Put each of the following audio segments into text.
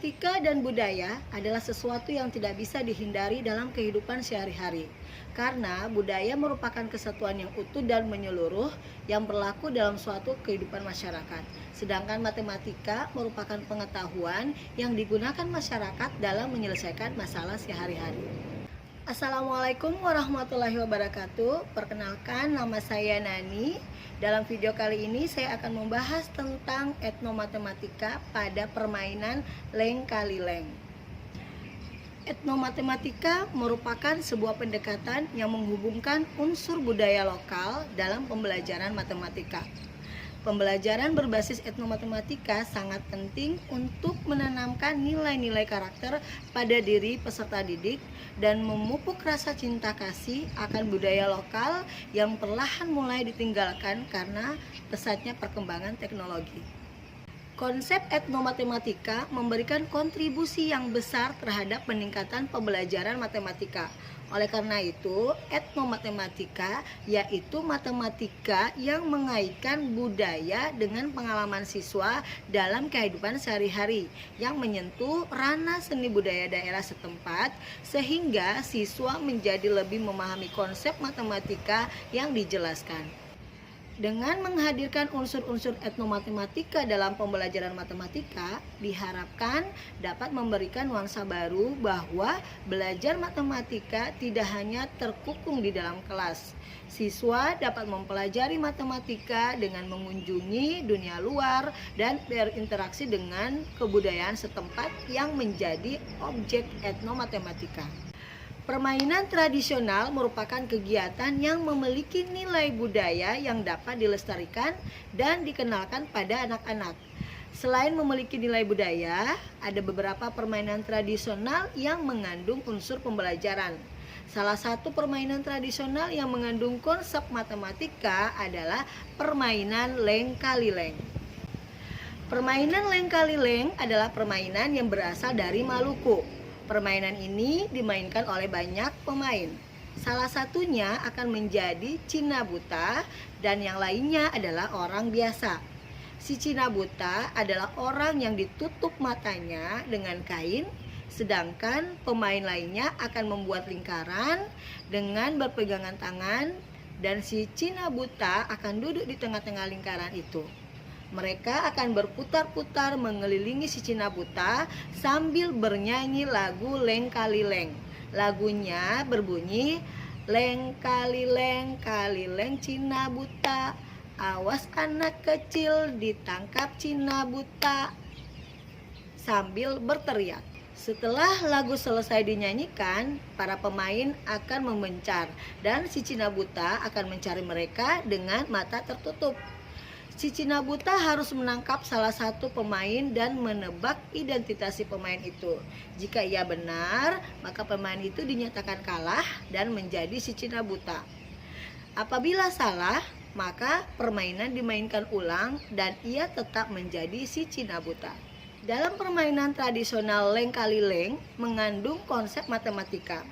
Matematika dan budaya adalah sesuatu yang tidak bisa dihindari dalam kehidupan sehari-hari. Karena budaya merupakan kesatuan yang utuh dan menyeluruh yang berlaku dalam suatu kehidupan masyarakat. Sedangkan matematika merupakan pengetahuan yang digunakan masyarakat dalam menyelesaikan masalah sehari-hari. Assalamualaikum warahmatullahi wabarakatuh. Perkenalkan, nama saya Nani. Dalam video kali ini saya akan membahas tentang etnomatematika pada permainan leng kali leng. Etnomatematika merupakan sebuah pendekatan yang menghubungkan unsur budaya lokal dalam pembelajaran matematika. Pembelajaran berbasis etnomatematika sangat penting untuk menanamkan nilai-nilai karakter pada diri peserta didik dan memupuk rasa cinta kasih akan budaya lokal yang perlahan mulai ditinggalkan karena pesatnya perkembangan teknologi. Konsep etnomatematika memberikan kontribusi yang besar terhadap peningkatan pembelajaran matematika. Oleh karena itu, etnomatematika yaitu matematika yang mengaitkan budaya dengan pengalaman siswa dalam kehidupan sehari-hari yang menyentuh ranah seni budaya daerah setempat sehingga siswa menjadi lebih memahami konsep matematika yang dijelaskan. Dengan menghadirkan unsur-unsur etnomatematika dalam pembelajaran matematika, diharapkan dapat memberikan nuansa baru bahwa belajar matematika tidak hanya terkungkung di dalam kelas. Siswa dapat mempelajari matematika dengan mengunjungi dunia luar dan berinteraksi dengan kebudayaan setempat yang menjadi objek etnomatematika. Permainan tradisional merupakan kegiatan yang memiliki nilai budaya yang dapat dilestarikan dan dikenalkan pada anak-anak. Selain memiliki nilai budaya, ada beberapa permainan tradisional yang mengandung unsur pembelajaran. Salah satu permainan tradisional yang mengandung konsep matematika adalah permainan leng kali leng. Permainan leng kali leng adalah permainan yang berasal dari Maluku. Permainan ini dimainkan oleh banyak pemain. Salah satunya akan menjadi Cina buta dan yang lainnya adalah orang biasa. Si Cina buta adalah orang yang ditutup matanya dengan kain, sedangkan pemain lainnya akan membuat lingkaran dengan berpegangan tangan dan si Cina buta akan duduk di tengah-tengah lingkaran itu. Mereka akan berputar-putar mengelilingi si Cina buta sambil bernyanyi lagu Leng Kali Leng. Lagunya berbunyi, Leng kali leng Cina buta, awas anak kecil ditangkap Cina buta, sambil berteriak. Setelah lagu selesai dinyanyikan, para pemain akan memencar dan si Cina buta akan mencari mereka dengan mata tertutup. Si Cina buta harus menangkap salah satu pemain dan menebak identitas si pemain itu. Jika ia benar, maka pemain itu dinyatakan kalah dan menjadi si Cina buta. Apabila salah, maka permainan dimainkan ulang dan ia tetap menjadi si Cina buta. Dalam permainan tradisional leng kali leng mengandung konsep matematika.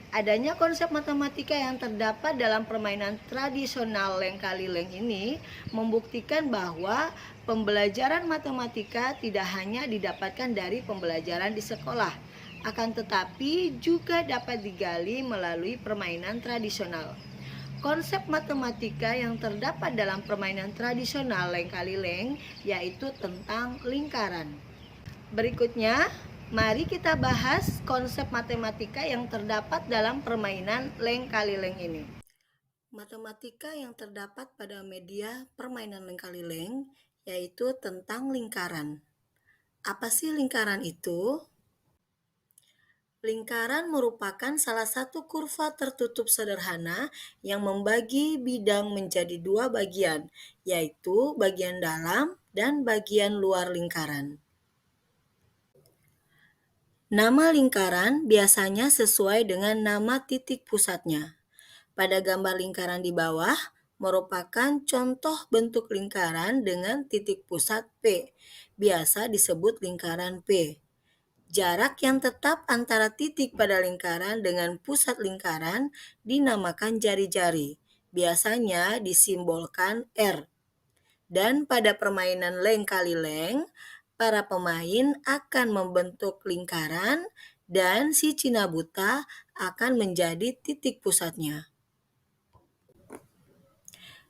Adanya konsep matematika yang terdapat dalam permainan tradisional leng kali leng ini membuktikan bahwa pembelajaran matematika tidak hanya didapatkan dari pembelajaran di sekolah, akan tetapi juga dapat digali melalui permainan tradisional. Konsep matematika yang terdapat dalam permainan tradisional leng kali leng yaitu tentang lingkaran. Berikutnya, mari kita bahas konsep matematika yang terdapat dalam permainan leng kali leng ini. Matematika yang terdapat pada media permainan leng kali leng yaitu tentang lingkaran. Apa sih lingkaran itu? Lingkaran merupakan salah satu kurva tertutup sederhana yang membagi bidang menjadi dua bagian, yaitu bagian dalam dan bagian luar lingkaran. Nama lingkaran biasanya sesuai dengan nama titik pusatnya. Pada gambar lingkaran di bawah merupakan contoh bentuk lingkaran dengan titik pusat P, biasa disebut lingkaran P. Jarak yang tetap antara titik pada lingkaran dengan pusat lingkaran dinamakan jari-jari, biasanya disimbolkan R. Dan pada permainan leng kali leng, para pemain akan membentuk lingkaran dan si Cinabuta akan menjadi titik pusatnya.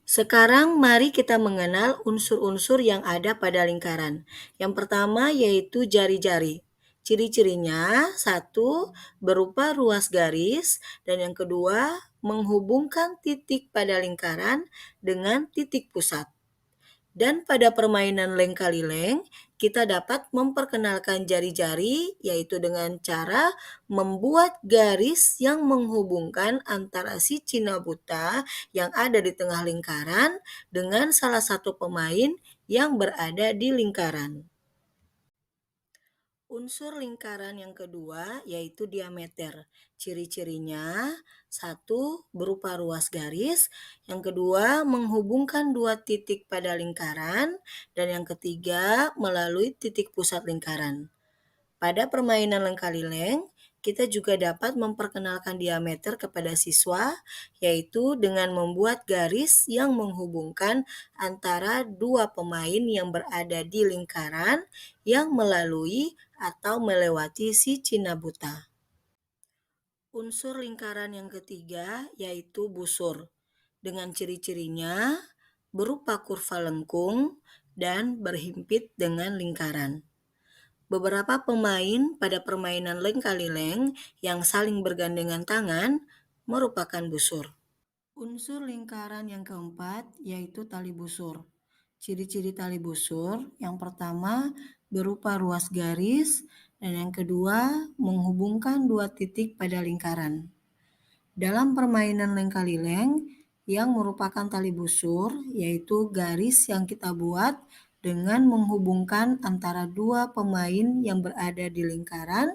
Sekarang mari kita mengenal unsur-unsur yang ada pada lingkaran. Yang pertama yaitu jari-jari. Ciri-cirinya, satu, berupa ruas garis, dan yang kedua, menghubungkan titik pada lingkaran dengan titik pusat. Dan pada permainan leng kali leng, kita dapat memperkenalkan jari-jari yaitu dengan cara membuat garis yang menghubungkan antara si Cinabuta yang ada di tengah lingkaran dengan salah satu pemain yang berada di lingkaran. Unsur lingkaran yang kedua yaitu diameter. Ciri-cirinya, satu, berupa ruas garis, yang kedua, menghubungkan dua titik pada lingkaran, dan yang ketiga, melalui titik pusat lingkaran. Pada permainan leng-kali-leng, kita juga dapat memperkenalkan diameter kepada siswa, yaitu dengan membuat garis yang menghubungkan antara dua pemain yang berada di lingkaran yang melalui atau melewati si Cinabuta. Unsur lingkaran yang ketiga yaitu busur. Dengan ciri-cirinya berupa kurva lengkung dan berhimpit dengan lingkaran. Beberapa pemain pada permainan leng kali leng yang saling bergandengan tangan merupakan busur. Unsur lingkaran yang keempat yaitu tali busur. Ciri-ciri tali busur yang pertama berupa ruas garis dan yang kedua menghubungkan dua titik pada lingkaran. Dalam permainan leng kali leng yang merupakan tali busur yaitu garis yang kita buat dengan menghubungkan antara dua pemain yang berada di lingkaran,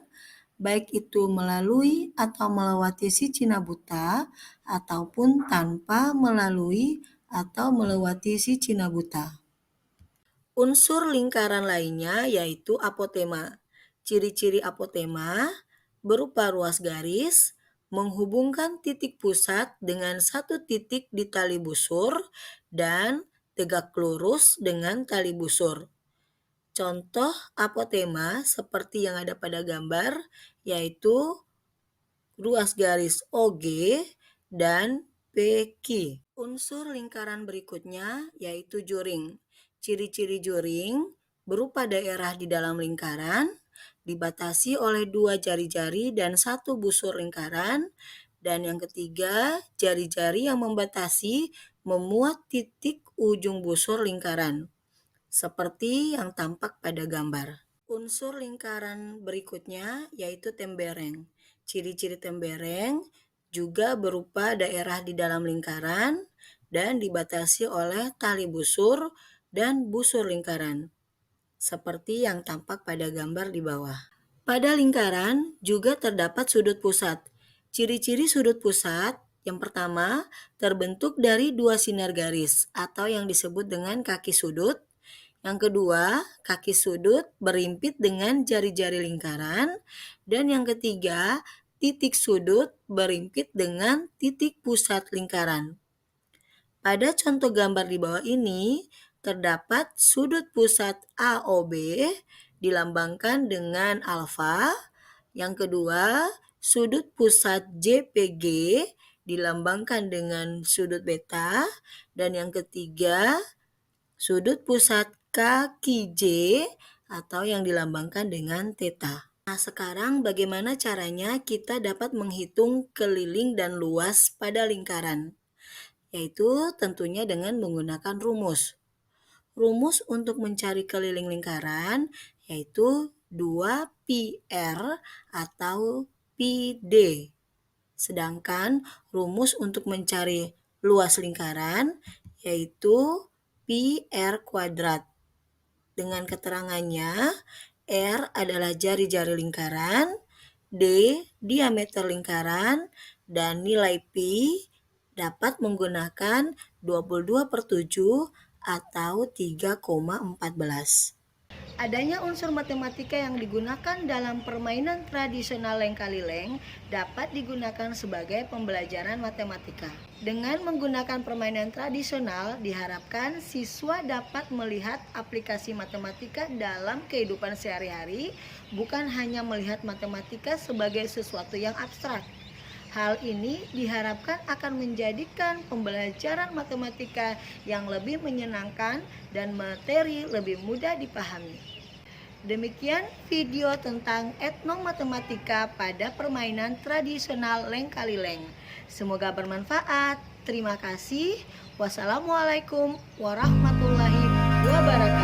baik itu melalui atau melewati si Cinabuta ataupun tanpa melalui atau melewati si Cinabuta. Unsur lingkaran lainnya yaitu apotema. Ciri-ciri apotema berupa ruas garis, menghubungkan titik pusat dengan satu titik di tali busur, dan tegak lurus dengan tali busur. Contoh apotema seperti yang ada pada gambar yaitu ruas garis OG dan PQ. Unsur lingkaran berikutnya yaitu juring. Ciri-ciri juring berupa daerah di dalam lingkaran, dibatasi oleh dua jari-jari dan satu busur lingkaran, dan yang ketiga, jari-jari yang membatasi memuat titik ujung busur lingkaran, seperti yang tampak pada gambar. Unsur lingkaran berikutnya yaitu tembereng. Ciri-ciri tembereng juga berupa daerah di dalam lingkaran dan dibatasi oleh tali busur dan busur lingkaran, seperti yang tampak pada gambar di bawah. Pada lingkaran juga terdapat sudut pusat. Ciri-ciri sudut pusat yang pertama terbentuk dari dua sinar garis atau yang disebut dengan kaki sudut. Yang kedua, kaki sudut berimpit dengan jari-jari lingkaran. Dan yang ketiga, titik sudut berimpit dengan titik pusat lingkaran. Pada contoh gambar di bawah ini, terdapat sudut pusat AOB dilambangkan dengan alfa. Yang kedua, sudut pusat JPG dilambangkan dengan sudut beta. Dan yang ketiga, sudut pusat kaki J atau yang dilambangkan dengan theta. Nah, sekarang bagaimana caranya kita dapat menghitung keliling dan luas pada lingkaran? Yaitu tentunya dengan menggunakan rumus. Rumus untuk mencari keliling lingkaran yaitu 2πr atau πd. Sedangkan rumus untuk mencari luas lingkaran yaitu pi R kuadrat. Dengan keterangannya, R adalah jari-jari lingkaran, D diameter lingkaran, dan nilai pi dapat menggunakan 22/7 atau 3,14. Adanya unsur matematika yang digunakan dalam permainan tradisional leng-kalileng dapat digunakan sebagai pembelajaran matematika. Dengan menggunakan permainan tradisional, diharapkan siswa dapat melihat aplikasi matematika dalam kehidupan sehari-hari, bukan hanya melihat matematika sebagai sesuatu yang abstrak. Hal ini diharapkan akan menjadikan pembelajaran matematika yang lebih menyenangkan dan materi lebih mudah dipahami. Demikian video tentang etnomatematika pada permainan tradisional leng-kalileng. Semoga bermanfaat. Terima kasih. Wassalamualaikum warahmatullahi wabarakatuh.